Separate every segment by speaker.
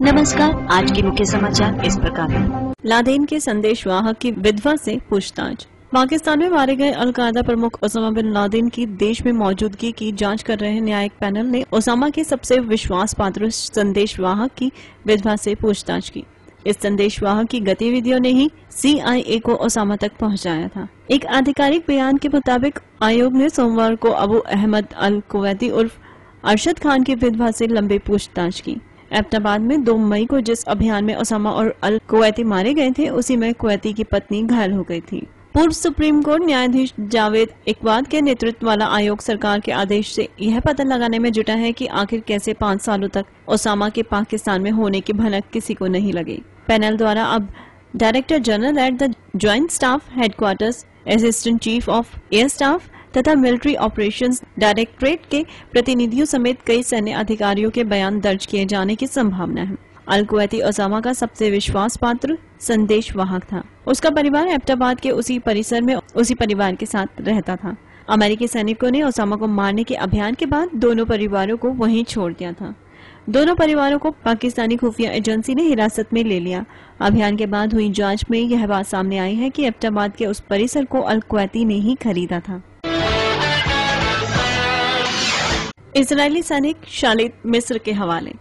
Speaker 1: नमस्कार। आज के मुख्य समाचार इस प्रकार हैं।
Speaker 2: लादेन के संदेशवाहक की विधवा से पूछताछ। पाकिस्तान में मारे गए अल-कायदा प्रमुख ओसामा बिन लादेन की देश में मौजूदगी की जांच कर रहे न्यायिक पैनल ने ओसामा के सबसे विश्वास पात्र संदेशवाहक की विधवा से पूछताछ की। इस संदेशवाहक की गतिविधियों ने ही CIA को ओसामा तक पहुंचाया था। एक आधिकारिक बयान के मुताबिक आयोग ने सोमवार को अबू अहमद अल कुवैती उर्फ अरशद खान की विधवा से लंबी पूछताछ की। एबटाबाद में 2 मई को जिस अभियान में ओसामा और अल कुवैती मारे गए थे, उसी में कुवैती की पत्नी घायल हो गई थी। पूर्व सुप्रीम कोर्ट न्यायाधीश जावेद इकबाल के नेतृत्व वाला आयोग सरकार के आदेश से यह पता लगाने में जुटा है कि आखिर कैसे 5 सालों तक ओसामा के पाकिस्तान में होने की भनक किसी को नहीं लगी। पैनल द्वारा अब director general at the joint staff headquarters, assistant chief of air staff तथा मिलिट्री ऑपरेशंस डायरेक्टरेट के प्रतिनिधियों समेत कई सैन्य अधिकारियों के बयान दर्ज किए जाने की संभावना है। अल कुवैती ओसामा का सबसे विश्वास पात्र संदेशवाहक था। उसका परिवार एबटाबाद के उसी परिसर में उसी परिवार के साथ रहता था। अमेरिकी सैनिकों ने ओसामा को मारने के अभियान के बाद दोनों परिवारों को वहीं छोड़ दिया था। दोनों परिवारों को पाकिस्तानी खुफिया एजेंसी ने हिरासत में ले लिया। अभियान के बाद हुई जांच में यह बात सामने आई है कि एबटाबाद के उस परिसर को अल कुवैती ने ही खरीदा था। इजरायली सैनिक शालिद मिस्र के हवाले।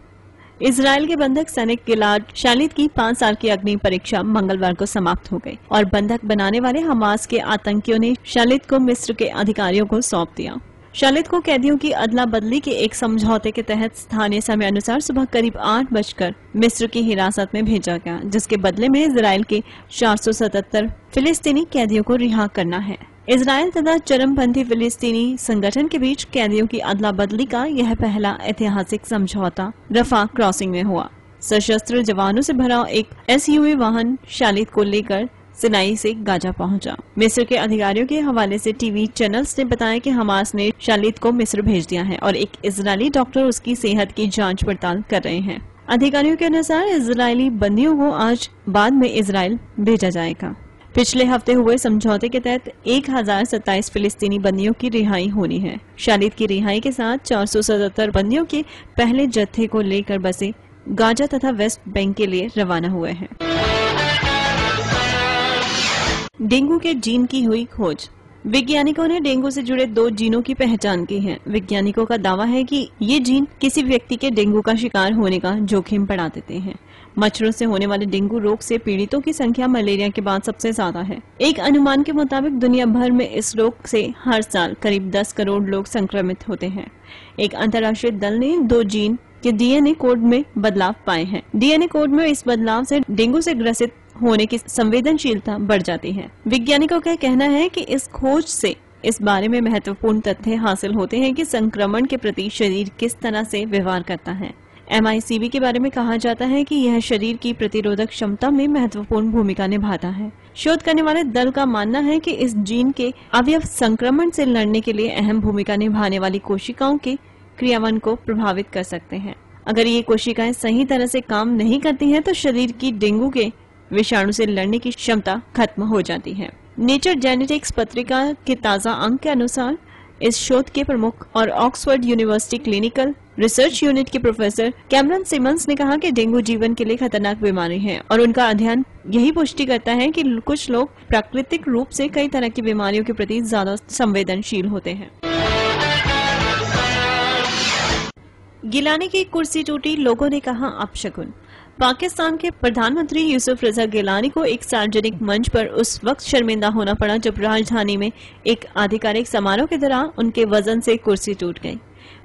Speaker 2: इजरायल के बंधक सैनिक गिलाद शालिद की 5 साल की अग्नि परीक्षा मंगलवार को समाप्त हो गई और बंधक बनाने वाले हमास के आतंकियों ने शालिद को मिस्र के अधिकारियों को सौंप दिया। शालिद को कैदियों की अदला बदली के एक समझौते के तहत स्थानीय समय अनुसार सुबह करीब 8 बजकर मिस्र की हिरासत में भेजा गया, जिसके बदले में इजरायल के 477 फिलिस्तीनी कैदियों को रिहा करना है। इजरायल तथा चरमपंथी फिलिस्तीनी संगठन के बीच कैदियों की अदला बदली का यह पहला ऐतिहासिक समझौता रफा क्रॉसिंग में हुआ। सशस्त्र जवानों से भरा एक SUV वाहन शालिद को लेकर सिनाई से गाजा पहुंचा। मिस्र के अधिकारियों के हवाले से टीवी चैनल्स ने बताया कि हमास ने शालिद को मिस्र भेज दिया है और एक इजरायली डॉक्टर उसकी सेहत की जांच पड़ताल कर रहे हैं। अधिकारियों के अनुसार इजरायली बंदियों को आज बाद में इजरायल भेजा जाएगा। पिछले हफ्ते हुए समझौते के तहत 1027 फिलिस्तीनी बंदियों की रिहाई होनी है। शालिद की रिहाई के साथ 477 बंदियों के पहले जत्थे को लेकर बसें गाजा तथा वेस्ट बैंक के लिए रवाना हुए हैं। डेंगू के जीन की हुई खोज। वैज्ञानिकों ने डेंगू से जुड़े 2 जीनों की पहचान की है। वैज्ञानिकों का दावा है कि ये जीन किसी व्यक्ति के डेंगू का शिकार होने का जोखिम बढ़ा देते हैं। मच्छरों से होने वाले डेंगू रोग से पीड़ितों की संख्या मलेरिया के बाद सबसे ज्यादा है। एक अनुमान के मुताबिक दुनिया भर में इस रोग से हर साल करीब 10 करोड़ लोग संक्रमित होते हैं। एक अंतर्राष्ट्रीय दल ने 2 जीन के DNA कोड में बदलाव पाए हैं। DNA कोड में इस बदलाव से डेंगू से ग्रसित होने की संवेदनशीलता बढ़ जाती है। वैज्ञानिकों का कहना है कि इस खोज से इस बारे में महत्वपूर्ण तथ्य हासिल होते हैं कि संक्रमण के प्रति शरीर किस तरह से व्यवहार करता है। MICV के बारे में कहा जाता है कि यह शरीर की प्रतिरोधक क्षमता में महत्वपूर्ण भूमिका निभाता है। शोध करने वाले दल का मानना है कि इस जीन के अवयव संक्रमण से लड़ने के लिए अहम भूमिका निभाने वाली कोशिकाओं के क्रियान्वयन को प्रभावित कर सकते हैं। अगर ये कोशिकाएं सही तरह से काम नहीं करती हैं, तो शरीर की डेंगू के विषाणु से लड़ने की क्षमता खत्म हो जाती है। नेचर जेनेटिक्स पत्रिका के ताजा अंक के अनुसार इस शोध के प्रमुख और Oxford university clinical research unit के प्रोफेसर कैमरन सिमंस ने कहा कि डेंगू जीवन के लिए खतरनाक बीमारी है और उनका अध्ययन यही पुष्टि करता है कि कुछ लोग प्राकृतिक रूप से कई तरह की बीमारियों के प्रति ज्यादा संवेदनशील होते हैं। गिलानी की कुर्सी टूटी, लोगों ने कहा अपशकुन। पाकिस्तान के प्रधानमंत्री यूसुफ रजा गिलानी को एक सार्वजनिक मंच पर उस वक्त शर्मिंदा होना पड़ा जब राजधानी में एक आधिकारिक समारोह के दौरान उनके वजन से कुर्सी टूट गई।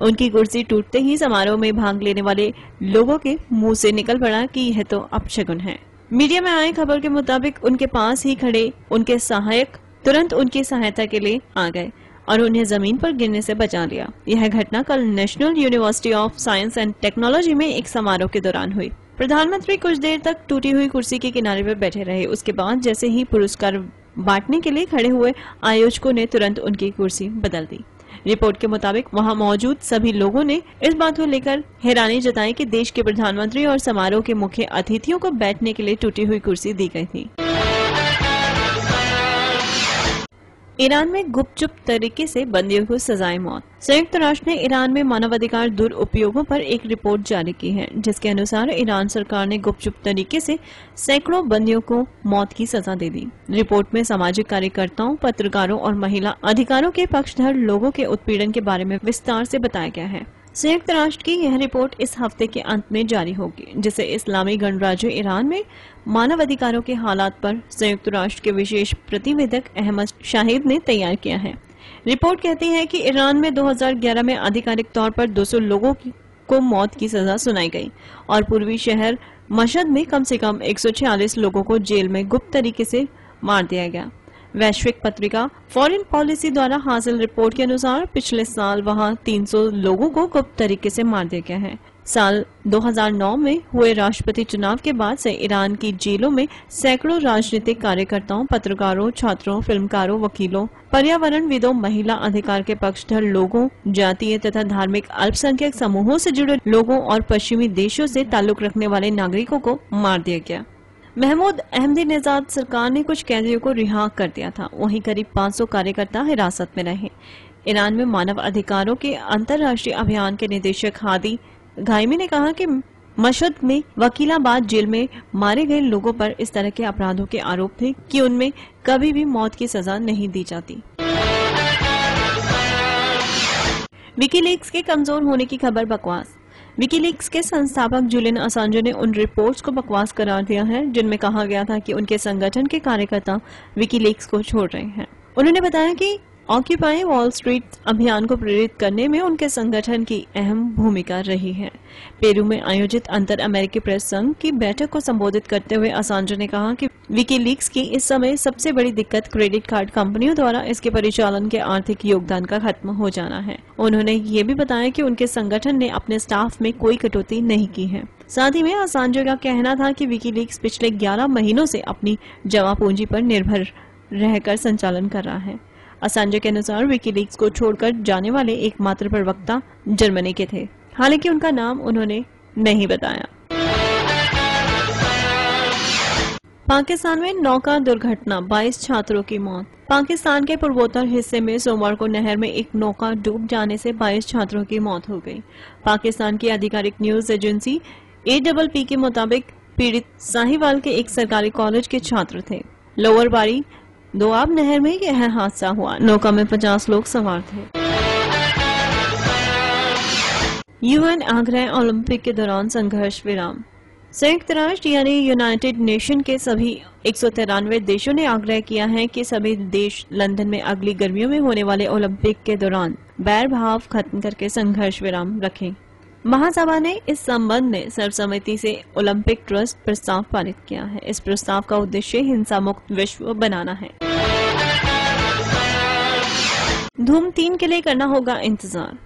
Speaker 2: उनकी कुर्सी टूटते ही समारोह में भाग लेने वाले लोगों के मुंह से निकल पड़ा कि यह तो अपशकुन है। मीडिया में आई खबर के मुताबिक उनके पास ही खड़े उनके सहायक तुरंत उनकी सहायता के लिए आ गए और उन्हें जमीन पर गिरने से बचा लिया। यह घटना कल national university of science and technology में एक समारोह के दौरान हुई। प्रधानमंत्री कुछ देर तक टूटी हुई कुर्सी के किनारे पर बैठे रहे। उसके बाद जैसे ही पुरस्कार बांटने के लिए खड़े हुए आयोजकों ने तुरंत उनकी कुर्सी बदल दी। रिपोर्ट के मुताबिक वहां मौजूद सभी लोगों ने इस बात को लेकर हैरानी जताई कि देश के प्रधानमंत्री और समारोह के मुख्य अतिथियों को बैठने के लिए टूटी हुई कुर्सी दी गई थी। ईरान में गुपचुप तरीके से बंदियों को सजाए मौत। संयुक्त राष्ट्र ने ईरान में मानवाधिकार दुरुपयोगों पर एक रिपोर्ट जारी की है, जिसके अनुसार ईरान सरकार ने गुपचुप तरीके से सैकड़ों बंदियों को मौत की सजा दे दी। रिपोर्ट में सामाजिक कार्यकर्ताओं, पत्रकारों और महिला अधिकारों के पक्षधर लोगों के उत्पीड़न के बारे में विस्तार से बताया गया है। संयुक्त राष्ट्र की यह रिपोर्ट इस हफ्ते के अंत में जारी होगी, जिसे इस्लामी गणराज्य ईरान में मानवाधिकारों के हालात पर संयुक्त राष्ट्र के विशेष प्रतिवेदक अहमद शाहिद ने तैयार किया है। रिपोर्ट कहती है कि ईरान में 2011 में आधिकारिक तौर पर 200 लोगों को मौत की सजा सुनाई गई और पूर्वी शहर मशहद में कम से कम 146 लोगों को जेल में गुप्त तरीके से मार दिया गया। वैश्विक पत्रिका फॉरेन पॉलिसी द्वारा हासिल रिपोर्ट के अनुसार पिछले साल वहां 300 लोगों को गुप्त तरीके से मार दिया गया है। साल 2009 में हुए राष्ट्रपति चुनाव के बाद से ईरान की जेलों में सैकड़ों राजनीतिक कार्यकर्ताओं, पत्रकारों, छात्रों, फिल्मकारों, वकीलों, पर्यावरणविदों, महिला अधिकार के पक्षधर लोगों, जातीय तथा धार्मिक अल्पसंख्यक समूहों से जुड़े लोगों और पश्चिमी देशों से ताल्लुक रखने वाले नागरिकों को मार दिया गया। महमूद अहमदीनेजाद सरकार ने कुछ कैदियों को रिहा कर दिया था, वहीं करीब 500 कार्यकर्ता हिरासत में रहे। ईरान में मानव अधिकारों के अंतर्राष्ट्रीय अभियान के निदेशक हादी घाइमी ने कहा कि मशहद में वकीलाबाद जेल में मारे गए लोगों पर इस तरह के अपराधों के आरोप थे कि उनमें कभी भी मौत की सजा नहीं दी जाती। विकीलीक्स के कमजोर होने की खबर बकवास। विकीलीक्स के संस्थापक जुलियन असांजे ने उन रिपोर्ट्स को बकवास करार दिया है जिनमें कहा गया था कि उनके संगठन के कार्यकर्ता विकीलीक्स को छोड़ रहे हैं। उन्होंने बताया कि ऑक्यूपाई वॉल स्ट्रीट अभियान को प्रेरित करने में उनके संगठन की अहम भूमिका रही है। पेरू में आयोजित अंतर अमेरिकी प्रेस संघ की बैठक को संबोधित करते हुए असांजे ने कहा कि विकीलीक्स की इस समय सबसे बड़ी दिक्कत क्रेडिट कार्ड कंपनियों द्वारा इसके परिचालन के आर्थिक योगदान का खत्म हो जाना है। उन्होंने ये भी बताया कि उनके संगठन ने अपने स्टाफ में कोई कटौती नहीं की है। साथ ही में असांजे का कहना था कि विकीलीक्स पिछले 11 महीनों से अपनी जमा पूंजी पर निर्भर रहकर संचालन कर रहा है। असांजे के अनुसार विकीलीक्स को छोड़कर जाने वाले एकमात्र प्रवक्ता जर्मनी के थे, हालांकि उनका नाम उन्होंने नहीं बताया। पाकिस्तान में नौका दुर्घटना, 22 छात्रों की मौत। पाकिस्तान के पूर्वोत्तर हिस्से में सोमवार को नहर में एक नौका डूब जाने से 22 छात्रों की मौत हो गई। पाकिस्तान की आधिकारिक न्यूज एजेंसी APP के मुताबिक पीड़ित साहिवाल के एक सरकारी कॉलेज के छात्र थे। लोअर बारी दोआब नहर में यह हादसा हुआ। नौका में 50 लोग सवार थे। UN आग्रह ओलंपिक के दौरान संघर्ष विराम। संयुक्त राष्ट्र यानी यूनाइटेड नेशन के सभी 193 देशों ने आग्रह किया है कि सभी देश लंदन में अगली गर्मियों में होने वाले ओलंपिक के दौरान बैर भाव खत्म करके संघर्ष विराम रखें। महासभा ने इस संबंध में सर्वसम्मति से ओलंपिक ट्रस्ट प्रस्ताव पारित किया है। इस प्रस्ताव का उद्देश्य हिंसा मुक्त विश्व बनाना है। धूम 3 के लिए करना होगा इंतजार।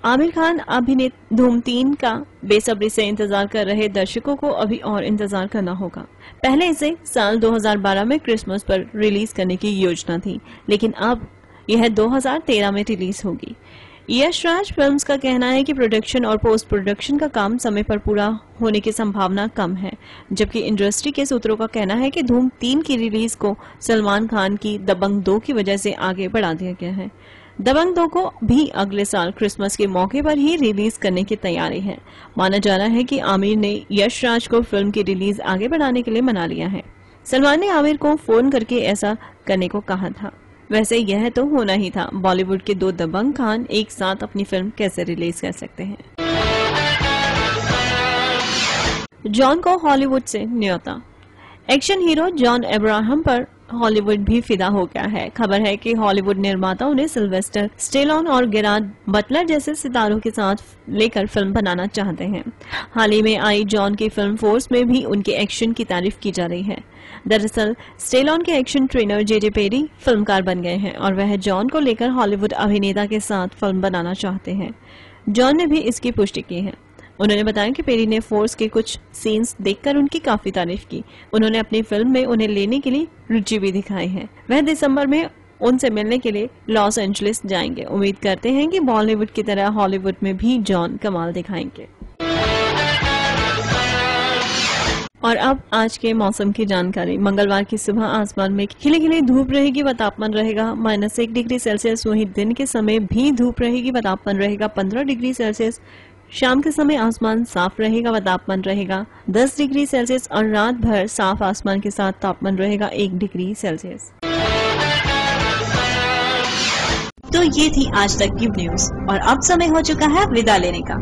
Speaker 2: आमिर खान अभिनीत धूम 3 का बेसब्री से इंतजार कर रहे दर्शकों को अभी और इंतजार करना होगा। पहले इसे साल 2012 में क्रिसमस पर रिलीज करने की योजना थी, लेकिन अब यह 2013 में रिलीज होगी। यश राज फिल्म्स का कहना है कि प्रोडक्शन और पोस्ट प्रोडक्शन का काम समय पर पूरा होने की संभावना कम है, जबकि इंडस्ट्री के सूत्रों का कहना है कि धूम 3 की रिलीज को सलमान खान की दबंग 2 की वजह से आगे बढ़ा दिया गया है। दबंग 2 को भी अगले साल क्रिसमस के मौके पर ही रिलीज करने की तैयारी है। माना जा रहा है कि आमिर ने यश राज को फिल्म की रिलीज आगे बढ़ाने के लिए मना लिया है। सलमान ने आमिर को फोन करके ऐसा करने को कहा था। वैसे यह तो होना ही था। बॉलीवुड के 2 दबंग खान एक साथ अपनी फिल्म कैसे रिलीज कर सकते हैं। जॉन को हॉलीवुड से न्योता। एक्शन हीरो जॉन अब्राहम पर हॉलीवुड भी फिदा हो गया है। खबर है कि हॉलीवुड निर्माता उन्हें सिल्वेस्टर स्टेलोन और गेरार्ड बटलर जैसे सितारों के साथ लेकर फिल्म बनाना चाहते हैं। हाल ही में आई जॉन की फिल्म फोर्स में भी उनके एक्शन की तारीफ की जा रही है। दरअसल स्टेलोन के एक्शन ट्रेनर JJ पेरी फिल्मकार बन गए हैं और वह जॉन को लेकर हॉलीवुड अभिनेता के साथ फिल्म बनाना चाहते हैं। जॉन ने भी इसकी पुष्टि की है। उन्होंने बताया कि पेरी ने फोर्स के कुछ सीन्स देखकर उनकी काफी तारीफ की। उन्होंने अपनी फिल्म में उन्हें लेने के लिए रुचि भी दिखाई है। वह दिसंबर में उनसे मिलने के लिए लॉस एंजलिस जाएंगे। उम्मीद करते हैं कि बॉलीवुड की तरह हॉलीवुड में भी जॉन कमाल दिखाएंगे। और अब आज के मौसम की जानकारी। मंगलवार की सुबह आसमान में खिली खिली धूप रहेगी व तापमान रहेगा -1 डिग्री सेल्सियस। वहीं दिन के समय भी धूप रहेगी व तापमान रहेगा 15 डिग्री सेल्सियस। शाम के समय आसमान साफ रहेगा व तापमान रहेगा 10 डिग्री सेल्सियस और रात भर साफ आसमान के साथ तापमान रहेगा 1 डिग्री सेल्सियस।
Speaker 1: तो ये थी आज तक की न्यूज और अब समय हो चुका है विदा लेने का।